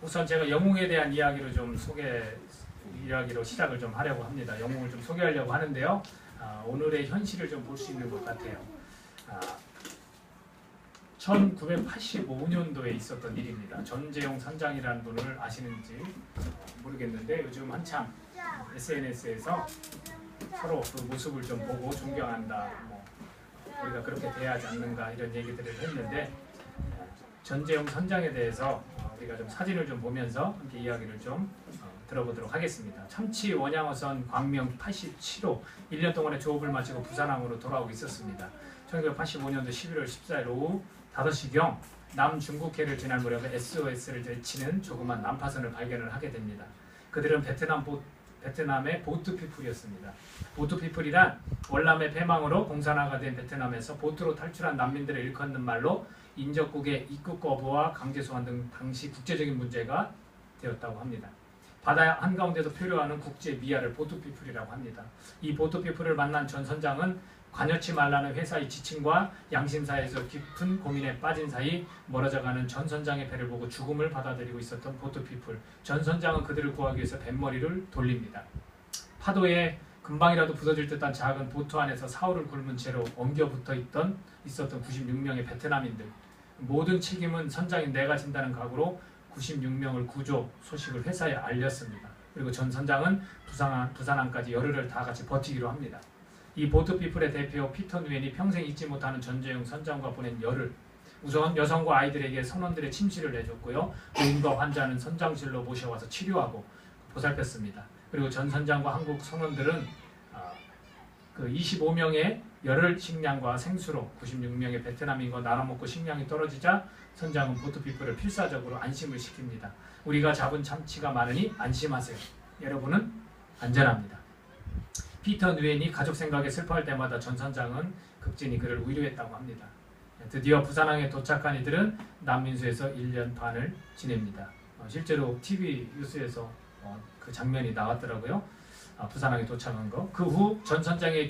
우선 제가 영웅에 대한 이야기로 이야기로 시작을 좀 하려고 합니다. 영웅을 좀 소개하려고 하는데요. 오늘의 현실을 좀 볼 수 있는 것 같아요. 1985년도에 있었던 일입니다. 전재용 선장이라는 분을 아시는지 모르겠는데 요즘 한참 SNS에서 서로 그 모습을 좀 보고 존경한다, 우리가 그렇게 돼야 하지 않는가 이런 얘기들을 했는데 전재용 선장에 대해서 우리가 좀 사진을 좀 보면서 함께 이야기를 좀 들어보도록 하겠습니다. 참치 원양어선 광명 87호 1년 동안의 조업을 마치고 부산항으로 돌아오고 있었습니다. 1985년도 11월 14일 오후 5시경 남중국해를 지날 무렵에 SOS를 외치는 조그만 난파선을 발견을 하게 됩니다. 그들은 베트남의 보트피플이었습니다. 보트피플이란 월남의 패망으로 공산화가 된 베트남에서 보트로 탈출한 난민들을 일컫는 말로 인접국의 입국 거부와 강제 소환 등 당시 국제적인 문제가 되었다고 합니다. 바다 한가운데도 표류하는 국제 미아를 보트피플이라고 합니다. 이 보트피플을 만난 전 선장은 관여치 말라는 회사의 지침과 양심사에서 깊은 고민에 빠진 사이 멀어져가는 전 선장의 배를 보고 죽음을 받아들이고 있었던 보트피플. 전 선장은 그들을 구하기 위해서 뱃머리를 돌립니다. 파도에 금방이라도 부서질 듯한 작은 보트 안에서 사흘을 굶은 채로 엉겨 붙어 있었던 96명의 베트남인들. 모든 책임은 선장인 내가 진다는 각오로 96명을 구조 소식을 회사에 알렸습니다. 그리고 전 선장은 부산항까지 열흘을 다 같이 버티기로 합니다. 이 보트피플의 대표 피터 누엔이 평생 잊지 못하는 전재용 선장과 보낸 열흘. 우선 여성과 아이들에게 선원들의 침실을 내줬고요. 노인과 환자는 선장실로 모셔와서 치료하고 보살폈습니다. 그리고 전 선장과 한국 선원들은 그 25명의 열흘 식량과 생수로 96명의 베트남인과 나눠먹고 식량이 떨어지자 선장은 보트피플을 필사적으로 안심을 시킵니다. 우리가 잡은 참치가 많으니 안심하세요. 여러분은 안전합니다. 피터 누엔이 가족 생각에 슬퍼할 때마다 전 선장은 극진히 그를 위로했다고 합니다. 드디어 부산항에 도착한 이들은 난민수에서 1년 반을 지냅니다. 실제로 TV 뉴스에서 그 장면이 나왔더라고요. 부산항에 도착한 거. 그 후 전 선장의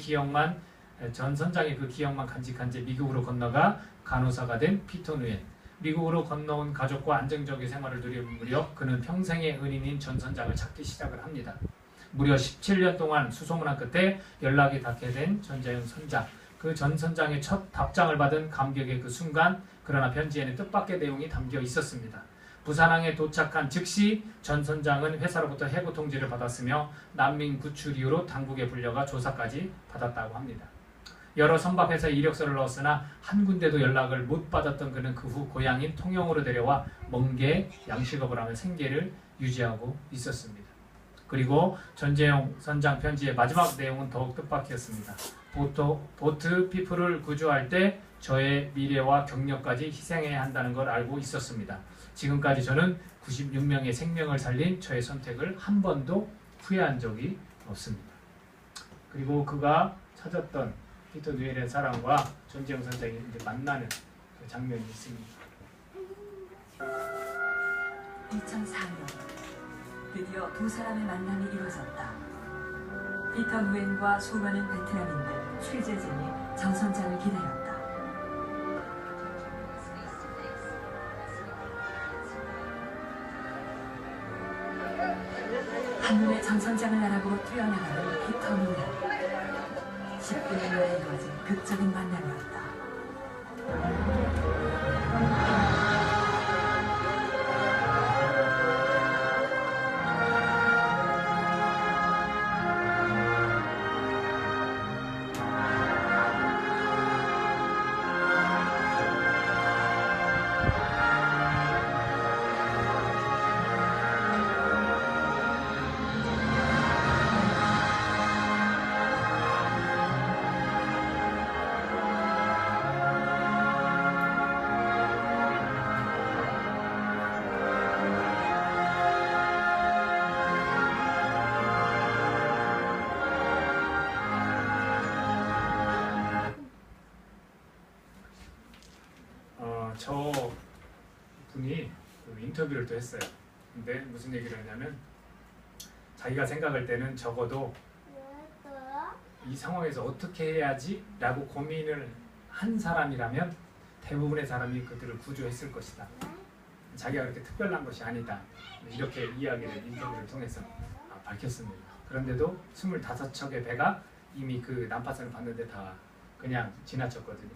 그 기억만 간직한 채 미국으로 건너가 간호사가 된 피터 누엔. 미국으로 건너온 가족과 안정적인 생활을 누릴 무렵 그는 평생의 은인인 전 선장을 찾기 시작을 합니다. 무려 17년 동안 수소문한 끝에 연락이 닿게 된 전재용 선장. 그 전 선장의 첫 답장을 받은 감격의 그 순간, 그러나 편지에는 뜻밖의 내용이 담겨 있었습니다. 부산항에 도착한 즉시 전 선장은 회사로부터 해고 통지를 받았으며 난민 구출 이후로 당국에 불려가 조사까지 받았다고 합니다. 여러 선박회사에 이력서를 넣었으나 한 군데도 연락을 못 받았던 그는 그 후 고향인 통영으로 데려와 먼 개 양식업을 하며 생계를 유지하고 있었습니다. 그리고 전재용 선장 편지의 마지막 내용은 더욱 뜻밖이었습니다. 보트 피플을 구조할 때 저의 미래와 경력까지 희생해야 한다는 걸 알고 있었습니다. 지금까지 저는 96명의 생명을 살린 저의 선택을 한 번도 후회한 적이 없습니다. 그리고 그가 찾았던 피터 누엔의 사랑과 전재용 선장이 만나는 그 장면이 있습니다. 2004년 드디어 두 사람의 만남이 이루어졌다. 피터 누엔과 수많은 베트남인들, 취재진이 전 선장을 기다렸다. 한눈에 전 선장을 알아보고 뛰어나가는 피터 누엔. 10분여 만에 이루어진 극적인 만남이었다. 저 분이 인터뷰를 또 했어요. 근데 무슨 얘기를 했냐면 자기가 생각할 때는 적어도 이 상황에서 어떻게 해야지? 라고 고민을 한 사람이라면 대부분의 사람이 그들을 구조했을 것이다. 자기가 그렇게 특별한 것이 아니다. 이렇게 이야기를 인터뷰를 통해서 밝혔습니다. 그런데도 25척의 배가 이미 그 난파선을 봤는데 다 그냥 지나쳤거든요.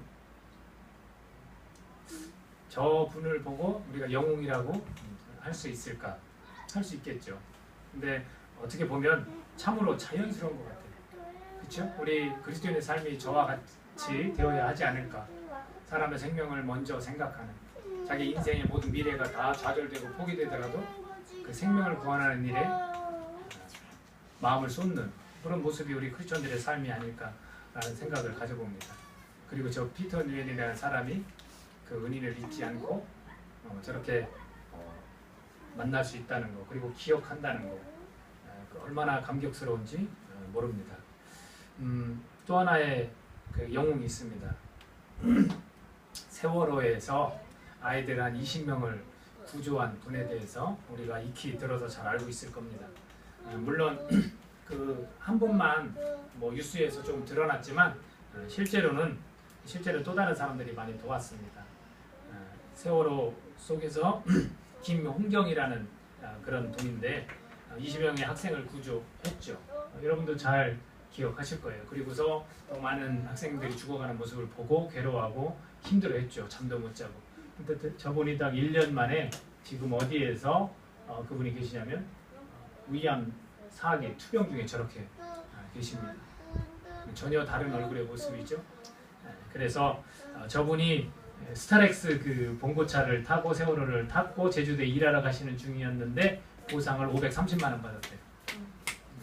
저 분을 보고 우리가 영웅이라고 할 수 있을까? 할 수 있겠죠. 근데 어떻게 보면 참으로 자연스러운 것 같아요. 그렇죠? 우리 그리스도인의 삶이 저와 같이 되어야 하지 않을까? 사람의 생명을 먼저 생각하는, 자기 인생의 모든 미래가 다 좌절되고 포기되더라도 그 생명을 구원하는 일에 마음을 쏟는 그런 모습이 우리 크리스천들의 삶이 아닐까라는 생각을 가져봅니다. 그리고 저 피터 뉴엔이라는 사람이 그 은인을 잊지 않고 저렇게 만날 수 있다는 거, 그리고 기억한다는 거, 얼마나 감격스러운지 모릅니다. 또 하나의 그 영웅이 있습니다. 세월호에서 아이들 한 20명을 구조한 분에 대해서 우리가 익히 들어서 잘 알고 있을 겁니다. 물론 그 한 분만 뭐 뉴스에서 좀 드러났지만 실제로는 또 다른 사람들이 많이 도왔습니다. 세월호 속에서 김홍경이라는 그런 분인데 20명의 학생을 구조했죠. 여러분도 잘 기억하실 거예요. 그리고서 또 많은 학생들이 죽어가는 모습을 보고 괴로워하고 힘들어했죠. 잠도 못 자고. 근데 저분이 딱 1년 만에 지금 어디에서 그분이 계시냐면 위암 4기 투병 중에 저렇게 계십니다. 전혀 다른 얼굴의 모습이죠. 그래서 저분이 스타렉스 그 봉고차를 타고 세월호를 탔고 제주도에 일하러 가시는 중이었는데 보상을 530만 원 받았대요.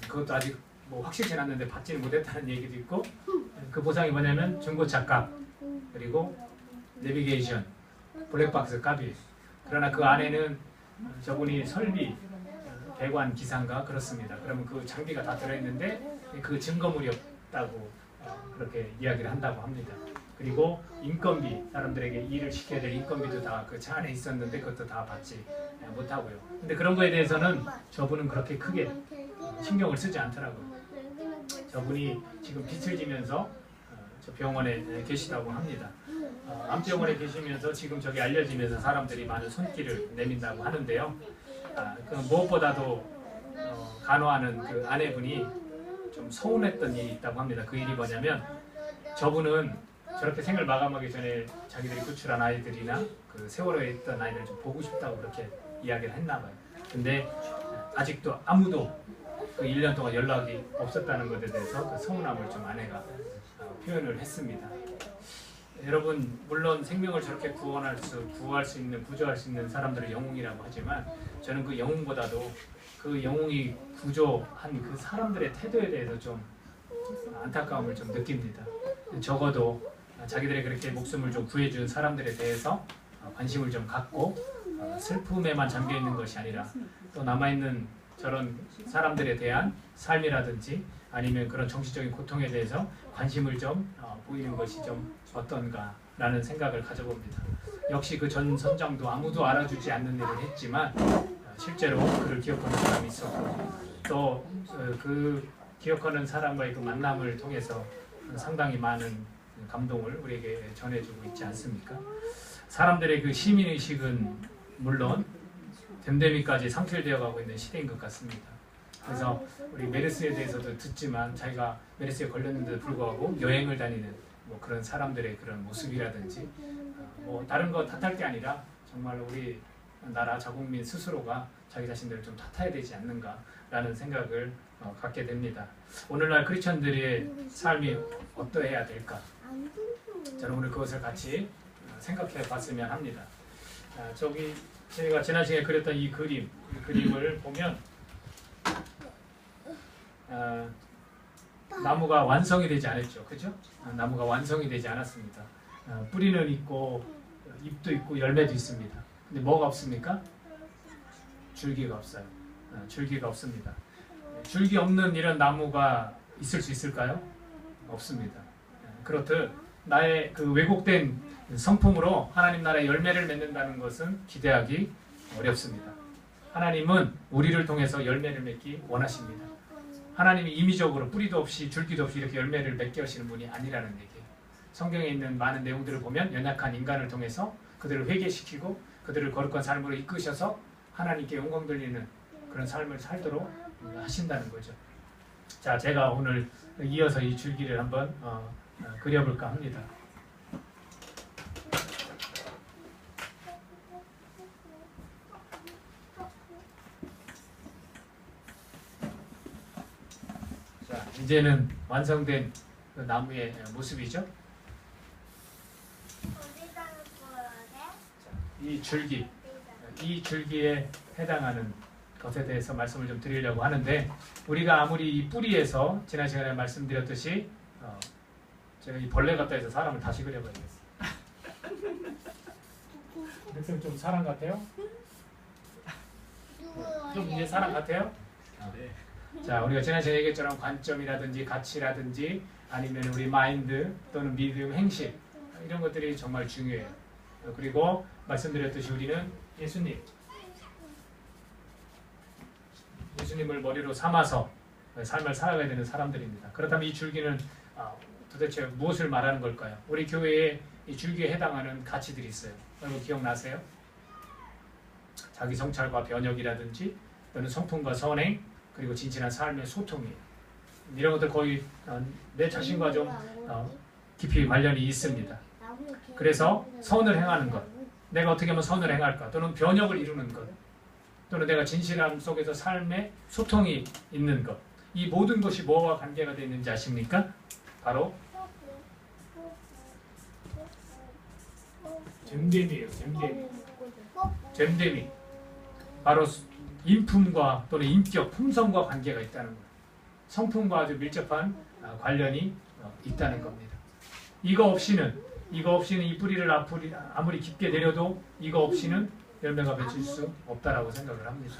그것도 아직 뭐 확실치 않았는데 받지는 못했다는 얘기도 있고, 그 보상이 뭐냐면 중고차 값, 그리고 내비게이션, 블랙박스 값이. 그러나 그 안에는 저분이 설비, 배관 기사인가 그렇습니다. 그러면 그 장비가 다 들어있는데 그 증거물이 없다고 그렇게 이야기를 한다고 합니다. 그리고 인건비, 사람들에게 일을 시켜야 될 인건비도 다 그 차 안에 있었는데 그것도 다 받지 못하고요. 근데 그런 거에 대해서는 저분은 그렇게 크게 신경을 쓰지 않더라고요. 저분이 지금 빛을 지면서 저 병원에 계시다고 합니다. 암병원에 계시면서 지금 저기 알려지면서 사람들이 많은 손길을 내민다고 하는데요. 그 무엇보다도 간호하는 그 아내분이 좀 서운했던 일이 있다고 합니다. 그 일이 뭐냐면 저분은 저렇게 생을 마감하기 전에 자기들이 구출한 아이들이나 그 세월호에 있던 아이들을 좀 보고 싶다고 그렇게 이야기를 했나 봐요. 근데 아직도 아무도 그 1년 동안 연락이 없었다는 것에 대해서 그 서운함을 좀 아내가 표현을 했습니다. 여러분, 물론 생명을 저렇게 구할 수 있는, 구조할 수 있는 사람들을 영웅이라고 하지만 저는 그 영웅보다도 그 영웅이 구조한 그 사람들의 태도에 대해서 좀 안타까움을 좀 느낍니다. 적어도 자기들이 그렇게 목숨을 좀 구해준 사람들에 대해서 관심을 좀 갖고 슬픔에만 잠겨있는 것이 아니라 또 남아있는 저런 사람들에 대한 삶이라든지 아니면 그런 정신적인 고통에 대해서 관심을 좀 보이는 것이 좀 어떤가라는 생각을 가져봅니다. 역시 그 전 선장도 아무도 알아주지 않는 일을 했지만 실제로 그를 기억하는 사람이 있었고 또 그 기억하는 사람과의 그 만남을 통해서 상당히 많은 감동을 우리에게 전해주고 있지 않습니까? 사람들의 그 시민의식은 물론 됨됨이까지 상실되어 가고 있는 시대인 것 같습니다. 그래서 우리 메르스에 대해서도 듣지만 자기가 메르스에 걸렸는데도 불구하고 여행을 다니는 뭐 그런 사람들의 그런 모습이라든지 뭐 다른 거 탓할 게 아니라 정말 우리 나라 자국민 스스로가 자기 자신들을 좀 탓해야 되지 않는가라는 생각을 갖게 됩니다. 오늘날 크리스천들의 삶이 어떠해야 될까? 저는 오늘 그것을 같이 생각해 봤으면 합니다. 저기 제가 지난 시간에 그렸던 이 그림을 보면 나무가 완성이 되지 않았죠. 그죠? 나무가 완성이 되지 않았습니다. 뿌리는 있고 잎도 있고 열매도 있습니다. 근데 뭐가 없습니까? 줄기가 없어요. 줄기가 없습니다. 줄기 없는 이런 나무가 있을 수 있을까요? 없습니다. 그렇듯 나의 그 왜곡된 성품으로 하나님 나라의 열매를 맺는다는 것은 기대하기 어렵습니다. 하나님은 우리를 통해서 열매를 맺기 원하십니다. 하나님이 임의적으로 뿌리도 없이 줄기도 없이 이렇게 열매를 맺게 하시는 분이 아니라는 얘기예요. 성경에 있는 많은 내용들을 보면 연약한 인간을 통해서 그들을 회개시키고 그들을 거룩한 삶으로 이끄셔서 하나님께 영광 돌리는 그런 삶을 살도록 하신다는 거죠. 자, 제가 오늘 이어서 이 줄기를 한번 그려볼까 합니다. 자, 이제는 완성된 그 나무의 모습이죠. 이 줄기에 해당하는 것에 대해서 말씀을 좀 드리려고 하는데, 우리가 아무리 이 뿌리에서 지난 시간에 말씀드렸듯이 제가 이 벌레 같다 해서 사람을 다시 그려봐야겠어요. 느낌 좀 사람 같아요? 좀 이제 사람 같아요? 네. 자, 우리가 지난 시간에 얘기했처럼 관점이라든지 가치라든지 아니면 우리 마인드 또는 믿음, 행실 이런 것들이 정말 중요해요. 그리고 말씀드렸듯이 우리는 예수님을 머리로 삼아서 삶을 살아가야 되는 사람들입니다. 그렇다면 이 줄기는 도대체 무엇을 말하는 걸까요? 우리 교회에 이 줄기에 해당하는 가치들이 있어요. 여러분 기억나세요? 자기 성찰과 변혁이라든지 또는 성품과 선행, 그리고 진실한 삶의 소통이에요. 이런 것들 거의 내 자신과 좀 깊이 관련이 있습니다. 그래서 선을 행하는 것, 내가 어떻게 하면 선을 행할까, 또는 변혁을 이루는 것, 또는 내가 진실함 속에서 삶의 소통이 있는 것, 이 모든 것이 뭐와 관계가 되어 있는지 아십니까? 바로 잼됨이에요. 잼됨이 바로 인품과 또는 인격, 품성과 관계가 있다는 거예요. 성품과 아주 밀접한 관련이 있다는 겁니다. 이거 없이는 이 뿌리를 아무리 깊게 내려도 이거 없이는 열매가 맺힐 수 없다라고 생각을 합니다.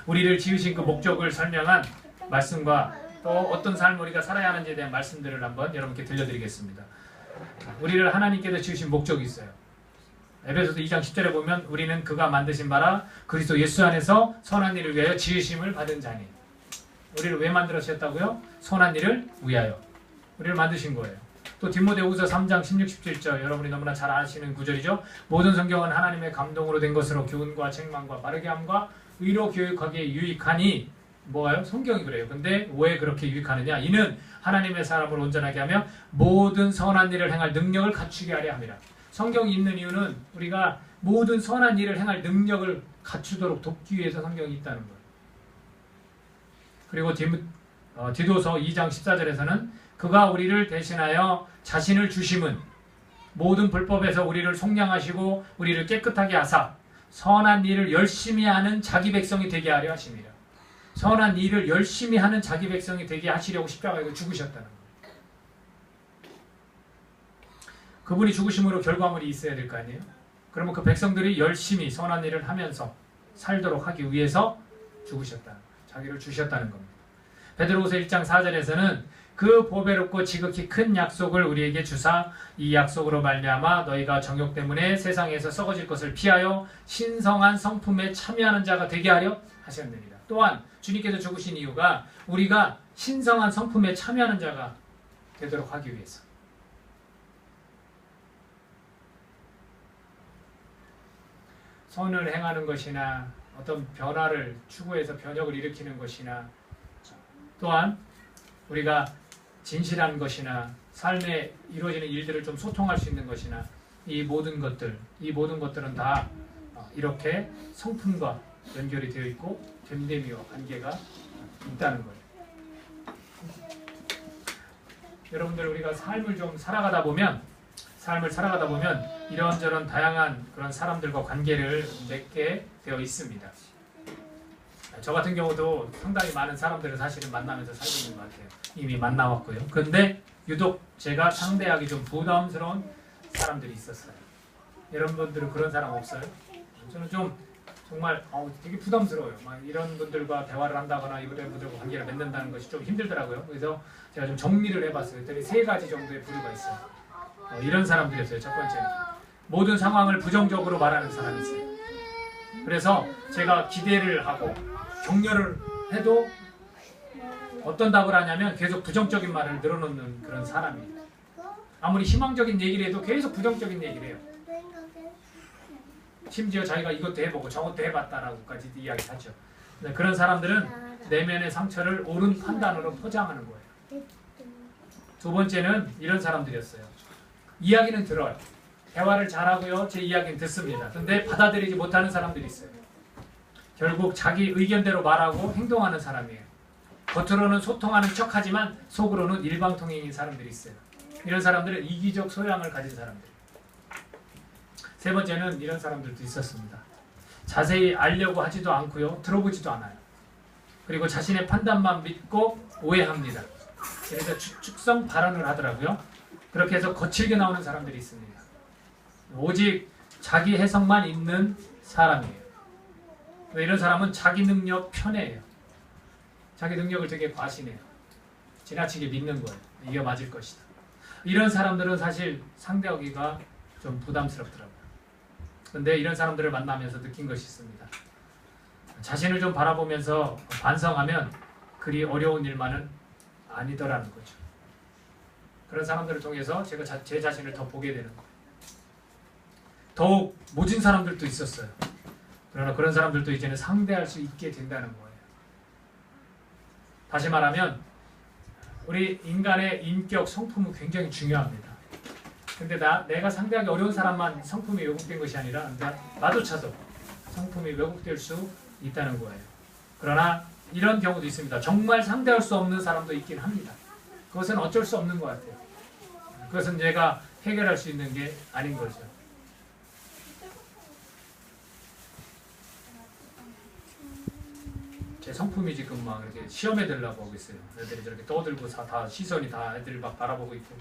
우리를 지으신 그 목적을 설명한 말씀과 또 어떤 삶을 우리가 살아야 하는지에 대한 말씀들을 한번 여러분께 들려드리겠습니다. 우리를 하나님께서 지으신 목적이 있어요. 에베소서 2장 10절에 보면 우리는 그가 만드신 바라 그리스도 예수 안에서 선한 일을 위하여 지으심을 받은 자니. 우리를 왜 만들으셨다고요? 선한 일을 위하여. 우리를 만드신 거예요. 또 디모데후서 3장 16, 17절 여러분이 너무나 잘 아시는 구절이죠. 모든 성경은 하나님의 감동으로 된 것으로 교훈과 책망과 바르게 함과 의로 교육하기에 유익하니 뭐예요? 성경이 그래요. 근데 왜 그렇게 유익하느냐? 이는 하나님의 사람을 온전하게 하며 모든 선한 일을 행할 능력을 갖추게 하려 함이라. 성경이 있는 이유는 우리가 모든 선한 일을 행할 능력을 갖추도록 돕기 위해서 성경이 있다는 거예요. 그리고 디도서 2장 14절에서는 그가 우리를 대신하여 자신을 주심은 모든 불법에서 우리를 속량하시고 우리를 깨끗하게 하사 선한 일을 열심히 하는 자기 백성이 되게 하려 하심이라. 선한 일을 열심히 하는 자기 백성이 되게 하시려고 십자가에 죽으셨다는 거예요. 그분이 죽으심으로 결과물이 있어야 될 거 아니에요? 그러면 그 백성들이 열심히 선한 일을 하면서 살도록 하기 위해서 죽으셨다는 거예요. 자기를 주셨다는 겁니다. 베드로후서 1장 4절에서는 그 보배롭고 지극히 큰 약속을 우리에게 주사 이 약속으로 말미암아 너희가 정욕 때문에 세상에서 썩어질 것을 피하여 신성한 성품에 참여하는 자가 되게 하려 하셨느니라. 또한 주님께서 죽으신 이유가 우리가 신성한 성품에 참여하는 자가 되도록 하기 위해서. 선을 행하는 것이나 어떤 변화를 추구해서 변혁을 일으키는 것이나 또한 우리가 진실한 것이나 삶에 이루어지는 일들을 좀 소통할 수 있는 것이나 이 모든 것들은 다 이렇게 성품과 연결이 되어 있고 됨됨이와 관계가 있다는 거예요. 여러분들 우리가 삶을 살아가다 보면 이런저런 다양한 그런 사람들과 관계를 맺게 되어 있습니다. 저 같은 경우도 상당히 많은 사람들을 사실은 만나면서 살고 있는 것 같아요. 이미 만나왔고요. 근데 유독 제가 상대하기 좀 부담스러운 사람들이 있었어요. 여러분들은 그런 사람 없어요? 저는 좀 정말 되게 부담스러워요. 막 이런 분들과 대화를 한다거나 이런 분들과 관계를 맺는다는 것이 좀 힘들더라고요. 그래서 제가 좀 정리를 해봤어요. 그랬더니 3가지 정도의 부류가 있어요. 이런 사람들이었어요. 첫 번째는 모든 상황을 부정적으로 말하는 사람이 있어요. 그래서 제가 기대를 하고 격려를 해도 어떤 답을 하냐면 계속 부정적인 말을 늘어놓는 그런 사람이에요. 아무리 희망적인 얘기를 해도 계속 부정적인 얘기를 해요. 심지어 자기가 이것도 해보고 저것도 해봤다라고까지 이야기하죠. 그런 사람들은 내면의 상처를 옳은 판단으로 포장하는 거예요. 두 번째는 이런 사람들이었어요. 이야기는 들어요. 대화를 잘하고요. 제 이야기는 듣습니다. 근데 받아들이지 못하는 사람들이 있어요. 결국 자기 의견대로 말하고 행동하는 사람이에요. 겉으로는 소통하는 척하지만 속으로는 일방통행인 사람들이 있어요. 이런 사람들은 이기적 소양을 가진 사람들. 세 번째는 이런 사람들도 있었습니다. 자세히 알려고 하지도 않고요. 들어보지도 않아요. 그리고 자신의 판단만 믿고 오해합니다. 그래서 추측성 발언을 하더라고요. 그렇게 해서 거칠게 나오는 사람들이 있습니다. 오직 자기 해석만 있는 사람이에요. 이런 사람은 자기 능력 편해해요. 자기 능력을 되게 과신해요. 지나치게 믿는 거예요. 이게 맞을 것이다. 이런 사람들은 사실 상대하기가 좀 부담스럽더라고요. 근데 이런 사람들을 만나면서 느낀 것이 있습니다. 자신을 좀 바라보면서 반성하면 그리 어려운 일만은 아니더라는 거죠. 그런 사람들을 통해서 제가 제 자신을 더 보게 되는 거예요. 더욱 모진 사람들도 있었어요. 그러나 그런 사람들도 이제는 상대할 수 있게 된다는 거예요. 다시 말하면 우리 인간의 인격, 성품은 굉장히 중요합니다. 근데 내가 상대하기 어려운 사람만 성품이 왜곡된 것이 아니라 나조차도 성품이 왜곡될 수 있다는 거예요. 그러나 이런 경우도 있습니다. 정말 상대할 수 없는 사람도 있긴 합니다. 그것은 어쩔 수 없는 것 같아요. 그것은 내가 해결할 수 있는 게 아닌 거죠. 제 성품이 지금 막 이렇게 시험에 들려고 하고 있어요. 애들이 저렇게 떠들고 다 시선이 다 애들 막 바라보고 있고.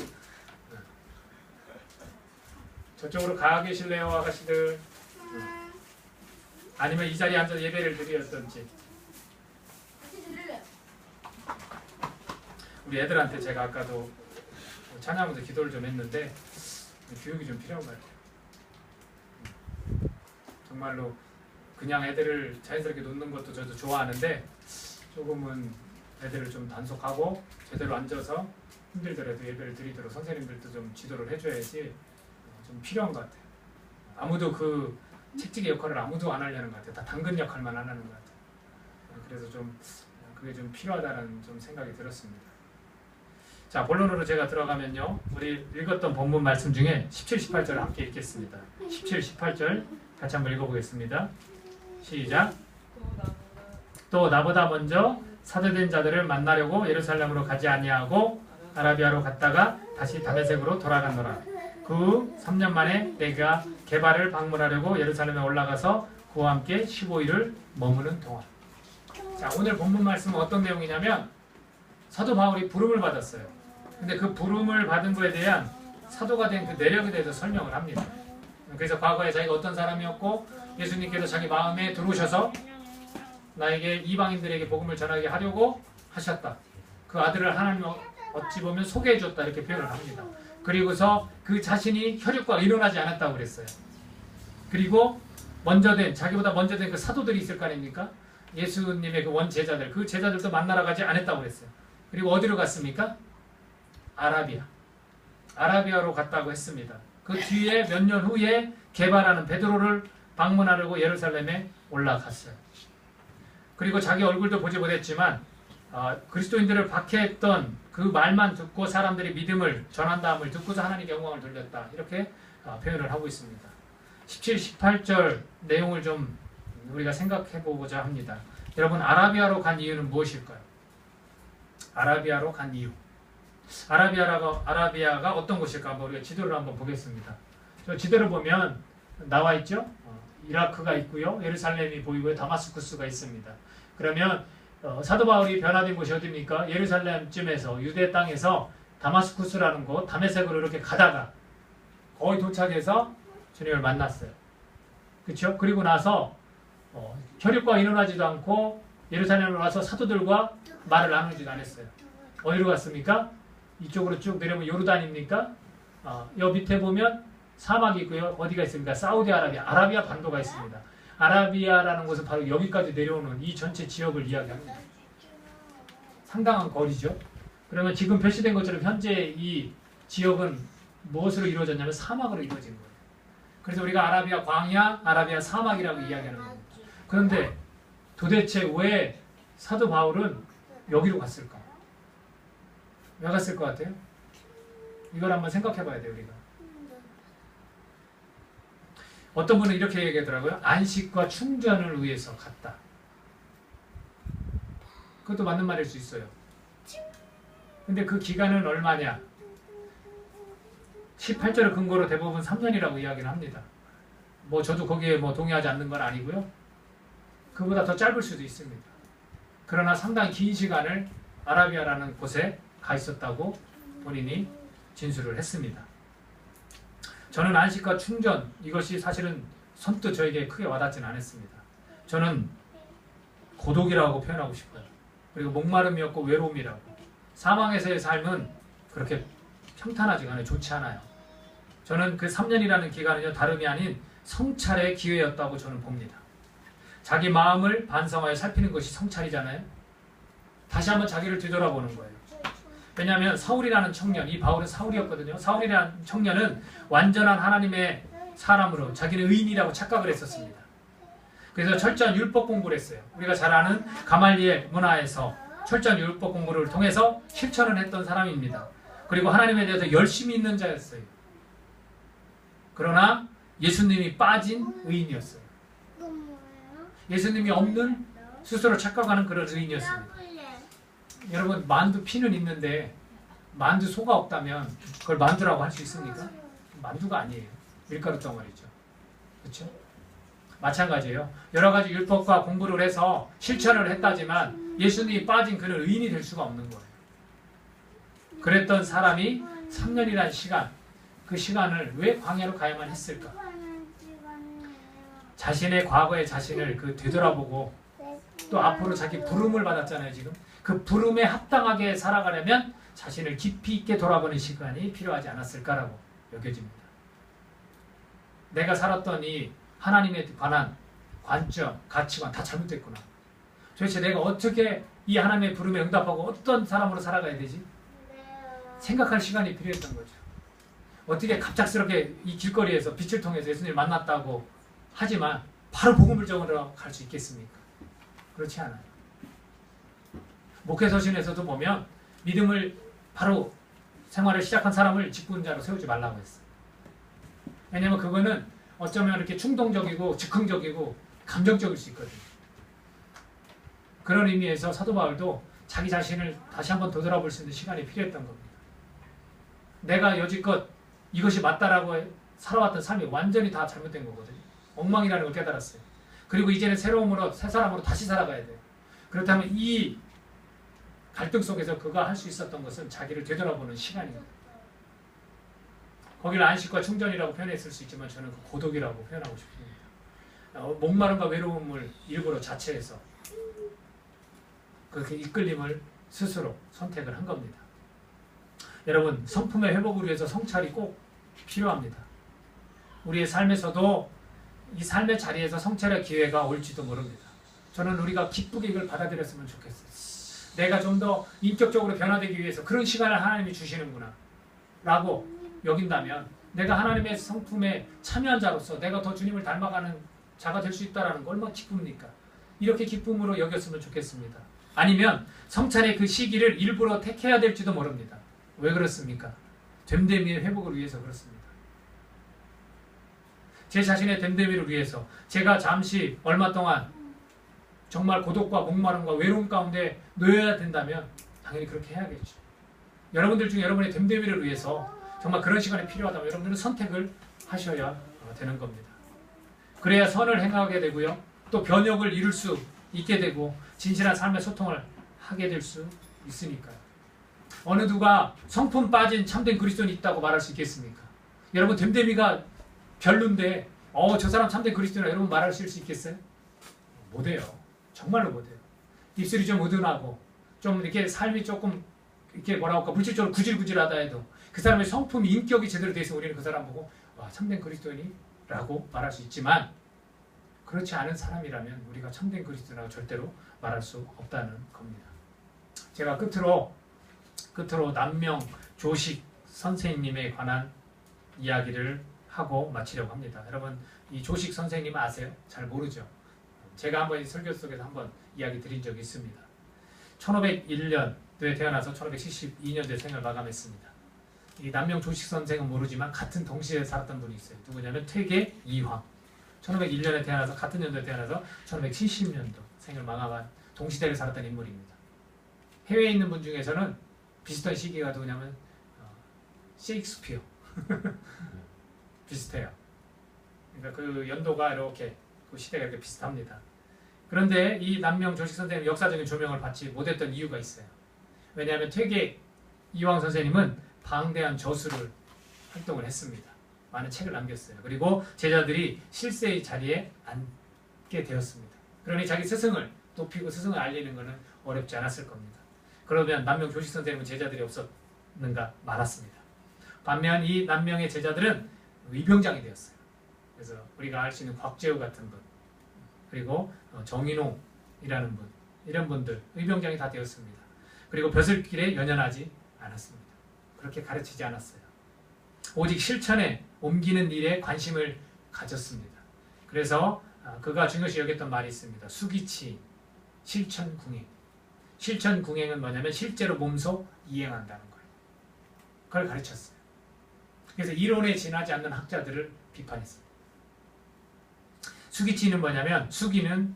저쪽으로 가 계실래요, 아가씨들? 아니면 이 자리에 앉아서 예배를 드리었던지. 우리 애들한테 제가 아까도 찬양하면서 기도를 좀 했는데 교육이 좀 필요한 것 같아요. 정말로 그냥 애들을 자연스럽게 놓는 것도 저도 좋아하는데 조금은 애들을 좀 단속하고 제대로 앉아서 힘들더라도 예배를 드리도록 선생님들도 좀 지도를 해줘야지 좀 필요한 것 같아요. 아무도 그 책찍이 역할을 아무도 안 하려는 것 같아요. 다 당근 역할만 안 하는 것 같아요. 그래서 좀 그게 좀 필요하다는 좀 생각이 들었습니다. 자, 본론으로 제가 들어가면요. 우리 읽었던 본문 말씀 중에 17, 18절 함께 읽겠습니다. 17, 18절 같이 한번 읽어보겠습니다. 시작. 또 나보다 먼저 사도된 자들을 만나려고 예루살렘으로 가지 아니하고 아라비아로 갔다가 다시 다메섹으로 돌아갔노라. 그 3년 만에 내가 게바를 방문하려고 예루살렘에 올라가서 그와 함께 15일을 머무는 동안. 자, 오늘 본문 말씀은 어떤 내용이냐면 사도 바울이 부름을 받았어요. 근데 그 부름을 받은 것에 대한 사도가 된 그 내력에 대해서 설명을 합니다. 그래서 과거에 자기가 어떤 사람이었고 예수님께서 자기 마음에 들어오셔서 나에게 이방인들에게 복음을 전하게 하려고 하셨다. 그 아들을 하나님 어찌 보면 소개해 줬다 이렇게 표현을 합니다. 그리고서 그 자신이 혈육과 의논하지 않았다고 그랬어요. 그리고 자기보다 먼저 된 그 사도들이 있을 거 아닙니까? 예수님의 그 원제자들, 그 제자들도 만나러 가지 않았다고 그랬어요. 그리고 어디로 갔습니까? 아라비아로 갔다고 했습니다. 그 뒤에 몇 년 후에 게바라는 베드로를 방문하려고 예루살렘에 올라갔어요. 그리고 자기 얼굴도 보지 못했지만 그리스도인들을 박해했던 그 말만 듣고 사람들이 믿음을 전한다함을 듣고서 하나님께 영광을 돌렸다. 이렇게 표현을 하고 있습니다. 17, 18절 내용을 좀 우리가 생각해 보고자 합니다. 여러분, 아라비아로 간 이유는 무엇일까요? 아라비아로 간 이유. 아라비아가 어떤 곳일까? 한번 우리가 지도를 한번 보겠습니다. 저 지도를 보면 나와 있죠? 이라크가 있고요. 예루살렘이 보이고요. 다마스쿠스가 있습니다. 그러면 사도 바울이 변화된 곳이 어디입니까? 예루살렘쯤에서 유대 땅에서 다마스쿠스라는 곳, 다메섹으로 이렇게 가다가 거의 도착해서 주님을 만났어요. 그렇죠? 그리고 나서 혈육과 의논하지도 않고 예루살렘으로 와서 사도들과 말을 나누지도 않았어요. 어디로 갔습니까? 이쪽으로 쭉 내려오면 요르단입니까? 여 밑에 보면 사막이 있고요. 어디가 있습니까? 사우디아라비아, 아라비아 반도가 있습니다. 아라비아라는 곳은 바로 여기까지 내려오는 이 전체 지역을 이야기합니다. 상당한 거리죠. 그러면 지금 표시된 것처럼 현재 이 지역은 무엇으로 이루어졌냐면 사막으로 이루어진 거예요. 그래서 우리가 아라비아 광야, 아라비아 사막이라고 이야기하는 겁니다. 그런데 도대체 왜 사도 바울은 여기로 갔을까? 왜 갔을 것 같아요? 이걸 한번 생각해 봐야 돼요, 우리가. 어떤 분은 이렇게 얘기하더라고요. 안식과 충전을 위해서 갔다. 그것도 맞는 말일 수 있어요. 근데 그 기간은 얼마냐? 18절을 근거로 대부분 3년이라고 이야기를 합니다. 뭐 저도 거기에 뭐 동의하지 않는 건 아니고요. 그보다 더 짧을 수도 있습니다. 그러나 상당히 긴 시간을 아라비아라는 곳에 가 있었다고 본인이 진술을 했습니다. 저는 안식과 충전, 이것이 사실은 선뜻 저에게 크게 와닿지는 않았습니다. 저는 고독이라고 표현하고 싶어요. 그리고 목마름이었고 외로움이라고. 사망에서의 삶은 그렇게 평탄하지가 않아요. 좋지 않아요. 저는 그 3년이라는 기간은요, 다름이 아닌 성찰의 기회였다고 저는 봅니다. 자기 마음을 반성하여 살피는 것이 성찰이잖아요. 다시 한번 자기를 뒤돌아보는 거예요. 왜냐하면 사울이라는 청년, 이 바울은 사울이었거든요. 사울이라는 청년은 완전한 하나님의 사람으로 자기는 의인이라고 착각을 했었습니다. 그래서 철저한 율법 공부를 했어요. 우리가 잘 아는 가말리엘 문화에서 철저한 율법 공부를 통해서 실천을 했던 사람입니다. 그리고 하나님에 대해서 열심히 있는 자였어요. 그러나 예수님이 빠진 의인이었어요. 예수님이 없는 스스로 착각하는 그런 의인이었습니다. 여러분, 만두 피는 있는데 만두 소가 없다면 그걸 만두라고 할 수 있습니까? 만두가 아니에요. 밀가루 덩어리죠. 그렇죠? 마찬가지예요. 여러 가지 율법과 공부를 해서 실천을 했다지만 예수님이 빠진 그는 의인이 될 수가 없는 거예요. 그랬던 사람이 3년이라는 시간, 그 시간을 왜 광야로 가야만 했을까? 자신의 과거의 자신을 되돌아보고 또 앞으로 자기 부름을 받았잖아요, 지금. 그 부름에 합당하게 살아가려면 자신을 깊이 있게 돌아보는 시간이 필요하지 않았을까라고 여겨집니다. 내가 살았던 이 하나님에 관한 관점, 가치관 다 잘못됐구나. 도대체 내가 어떻게 이 하나님의 부름에 응답하고 어떤 사람으로 살아가야 되지? 생각할 시간이 필요했던 거죠. 어떻게 갑작스럽게 이 길거리에서 빛을 통해서 예수님을 만났다고 하지만 바로 복음을 전하러 갈 수 있겠습니까? 그렇지 않아요. 목회서신에서도 보면 믿음을 바로 생활을 시작한 사람을 직분자로 세우지 말라고 했어요. 왜냐하면 그거는 어쩌면 이렇게 충동적이고 즉흥적이고 감정적일 수 있거든요. 그런 의미에서 사도 바울도 자기 자신을 다시 한번 되돌아볼 수 있는 시간이 필요했던 겁니다. 내가 여지껏 이것이 맞다라고 살아왔던 삶이 완전히 다 잘못된 거거든요. 엉망이라는 걸 깨달았어요. 그리고 이제는 새로움으로, 새 사람으로 다시 살아가야 돼요. 그렇다면 이 갈등 속에서 그가 할 수 있었던 것은 자기를 되돌아보는 시간입니다. 거기를 안식과 충전이라고 표현했을 수 있지만 저는 그 고독이라고 표현하고 싶습니다. 목마름과 외로움을 일부러 자체해서 그렇게 이끌림을 스스로 선택을 한 겁니다. 여러분, 성품의 회복을 위해서 성찰이 꼭 필요합니다. 우리의 삶에서도 이 삶의 자리에서 성찰의 기회가 올지도 모릅니다. 저는 우리가 기쁘게 이걸 받아들였으면 좋겠어요. 내가 좀 더 인격적으로 변화되기 위해서 그런 시간을 하나님이 주시는구나 라고 여긴다면 내가 하나님의 성품에 참여한 자로서 내가 더 주님을 닮아가는 자가 될 수 있다는 거 얼마나 기쁩니까? 이렇게 기쁨으로 여겼으면 좋겠습니다. 아니면 성찰의 그 시기를 일부러 택해야 될지도 모릅니다. 왜 그렇습니까? 됨됨이의 회복을 위해서 그렇습니다. 제 자신의 됨됨이를 위해서 제가 잠시 얼마 동안 정말 고독과 목마름과 외로움 가운데 놓여야 된다면 당연히 그렇게 해야겠죠. 여러분들 중에 여러분의 됨됨이를 위해서 정말 그런 시간이 필요하다면 여러분들은 선택을 하셔야 되는 겁니다. 그래야 선을 행하게 되고요. 또 변혁을 이룰 수 있게 되고 진실한 삶의 소통을 하게 될 수 있으니까요. 어느 누가 성품 빠진 참된 그리스도인이 있다고 말할 수 있겠습니까? 여러분, 됨됨이가 별론데 저 사람 참된 그리스도인이라 여러분 말하실 수 있겠어요? 못해요. 정말로 못해요. 입술이 좀 으둔하고 좀 이렇게 삶이 조금 이렇게 뭐라고 할까 물질적으로 구질구질하다 해도 그 사람의 성품이 인격이 제대로 돼 있으면 우리는 그 사람 보고 와, 참된 그리스도인이라고 말할 수 있지만 그렇지 않은 사람이라면 우리가 참된 그리스도인이라고 절대로 말할 수 없다는 겁니다. 제가 끝으로 남명 조식 선생님에 관한 이야기를 하고 마치려고 합니다. 여러분 이 조식 선생님 아세요? 잘 모르죠. 제가 한번 이 설교 속에서 한번 이야기 드린 적이 있습니다. 1501년도에 태어나서 1572년도에 생을 마감했습니다. 이 남명 조식 선생은 모르지만 같은 동시에 살았던 분이 있어요. 누구냐면 퇴계 이황. 1501년에 태어나서 같은 연도에 태어나서 1570년도 생을 마감한 동시대를 살았던 인물입니다. 해외에 있는 분 중에서는 비슷한 시기가 누구냐면 셰익스피어 비슷해요. 그러니까 그 연도가 이렇게 그 시대가 이렇게 비슷합니다. 그런데 이 남명 조식 선생님 역사적인 조명을 받지 못했던 이유가 있어요. 왜냐하면 퇴계 이황 선생님은 방대한 저수를 활동을 했습니다. 많은 책을 남겼어요. 그리고 제자들이 실세의 자리에 앉게 되었습니다. 그러니 자기 스승을 높이고 스승을 알리는 것은 어렵지 않았을 겁니다. 그러면 남명 조식 선생님은 제자들이 없었는가? 많았습니다. 반면 이 남명의 제자들은 의병장이 되었어요. 그래서 우리가 알 수 있는 곽재우 같은 분, 그리고 정인홍이라는 분, 이런 분들 의병장이 다 되었습니다. 그리고 벼슬길에 연연하지 않았습니다. 그렇게 가르치지 않았어요. 오직 실천에 옮기는 일에 관심을 가졌습니다. 그래서 그가 중요시 여겼던 말이 있습니다. 수기치, 실천궁행. 실천궁행은 뭐냐면 실제로 몸소 이행한다는 거예요. 그걸 가르쳤어요. 그래서 이론에 지나지 않는 학자들을 비판했습니다. 수기치는 뭐냐면 수기는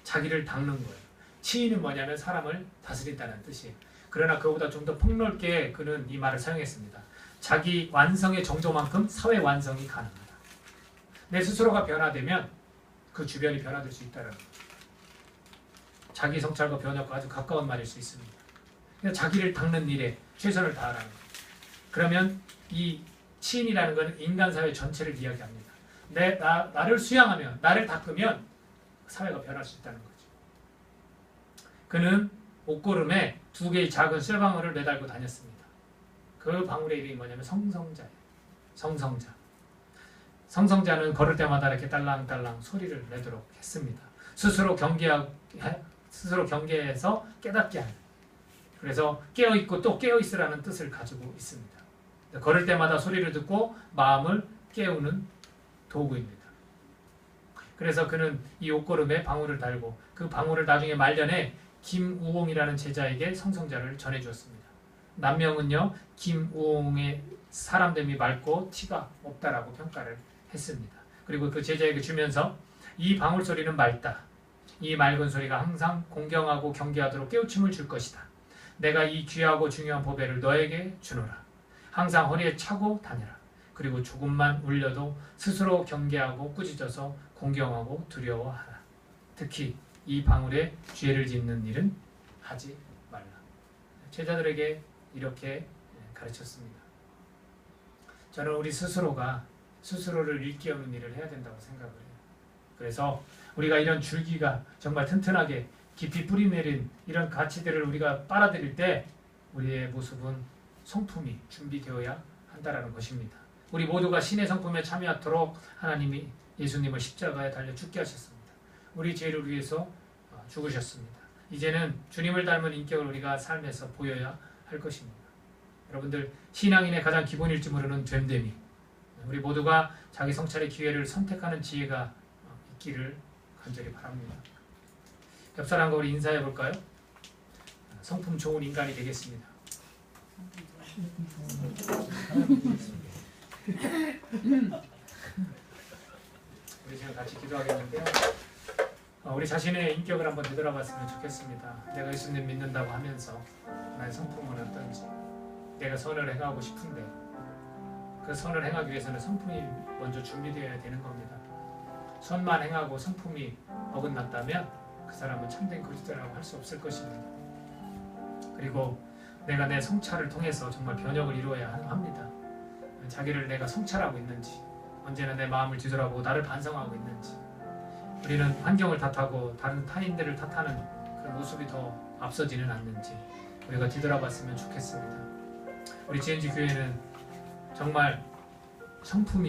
자기를 닦는 거예요. 치는 뭐냐면 사람을 다스린다는 뜻이에요. 그러나 그보다 좀 더 폭넓게 그는 이 말을 사용했습니다. 자기 완성의 정도만큼 사회 완성이 가능하다. 내 스스로가 변화되면 그 주변이 변화될 수 있다는 거예요. 자기 성찰과 변화과 아주 가까운 말일 수 있습니다. 그래서 자기를 닦는 일에 최선을 다하라는 거예요. 그러면 이 치인이라는 것은 인간 사회 전체를 이야기합니다. 나를 수양하면, 나를 닦으면 사회가 변할 수 있다는 거죠. 그는 옷고름에 2개의 작은 쇠방울을 매달고 다녔습니다. 그 방울의 이름이 뭐냐면 성성자예요. 성성자. 성성자는 걸을 때마다 이렇게 딸랑딸랑 소리를 내도록 했습니다. 스스로 경계해서 깨닫게 하는. 그래서 깨어있고 또 깨어있으라는 뜻을 가지고 있습니다. 걸을 때마다 소리를 듣고 마음을 깨우는 도구입니다. 그래서 그는 이 옷고름에 방울을 달고 그 방울을 나중에 말년에 김우홍이라는 제자에게 성성자를 전해주었습니다. 남명은요 김우홍의 사람됨이 맑고 티가 없다라고 평가를 했습니다. 그리고 그 제자에게 주면서 이 방울 소리는 맑다. 이 맑은 소리가 항상 공경하고 경계하도록 깨우침을 줄 것이다. 내가 이 귀하고 중요한 보배를 너에게 주노라. 항상 허리에 차고 다녀라. 그리고 조금만 울려도 스스로 경계하고 꾸짖어서 공경하고 두려워하라. 특히 이 방울에 죄를 짓는 일은 하지 말라. 제자들에게 이렇게 가르쳤습니다. 저는 우리 스스로가 스스로를 일깨우는 일을 해야 된다고 생각을 해요. 그래서 우리가 이런 줄기가 정말 튼튼하게 깊이 뿌리내린 이런 가치들을 우리가 빨아들일 때 우리의 모습은 성품이 준비되어야 한다는 것입니다. 우리 모두가 신의 성품에 참여하도록 하나님이 예수님을 십자가에 달려 죽게 하셨습니다. 우리 죄를 위해서 죽으셨습니다. 이제는 주님을 닮은 인격을 우리가 삶에서 보여야 할 것입니다. 여러분들 신앙인의 가장 기본일지 모르는 됨됨이, 우리 모두가 자기 성찰의 기회를 선택하는 지혜가 있기를 간절히 바랍니다. 옆 사람과 우리 인사해 볼까요? 성품 좋은 인간이 되겠습니다. 우리 지금 같이 기도하겠는데요. 우리 자신의 인격을 한번 되돌아봤으면 좋겠습니다. 내가 예수님 믿는다고 하면서 나의 성품은 어떤지, 내가 선을 행하고 싶은데 그 선을 행하기 위해서는 성품이 먼저 준비되어야 되는 겁니다. 선만 행하고 성품이 어긋났다면 그 사람은 참된 그리스도라고 할 수 없을 것입니다. 그리고 내가 내 성찰을 통해서 정말 변혁을 이루어야 합니다. 자기를 내가 성찰하고 있는지, 언제나 내 마음을 뒤돌아보고 나를 반성하고 있는지, 우리는 환경을 탓하고 다른 타인들을 탓하는 그런 모습이 더 앞서지는 않는지 우리가 뒤돌아봤으면 좋겠습니다. 우리 GNG 교회는 정말 성품이